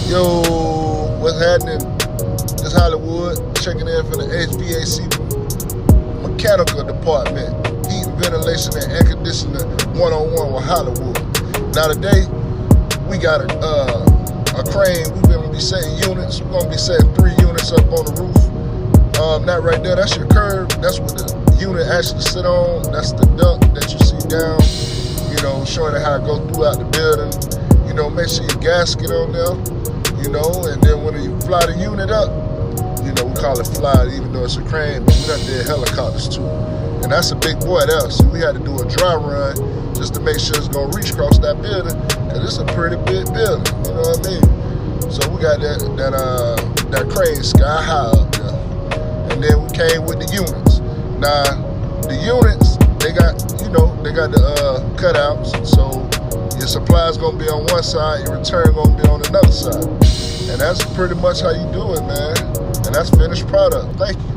Yo, what's happening? It's Hollywood, checking in for the hvac mechanical department. Heat and ventilation and air conditioning one-on-one with Hollywood. Now today, we got a crane. We're gonna be setting units. We're gonna be setting 3 units up on the roof. That right there, that's your curb. That's what the unit actually sit on. That's the duct that you see down, showing it how it goes throughout the building. Make sure your gasket on there, and then when you fly the unit up, we call it fly, even though it's a crane, but we done did helicopters too. And that's a big boy there, so we had to do a dry run just to make sure it's gonna reach across that building, because it's a pretty big building, you know what I mean? So we got that crane sky high up there. And then we came with the units. Now, the units, they got the cutouts, so your supply's gonna be on one side, your return gonna be on another side. And that's pretty much how you do it, man. And that's finished product. Thank you.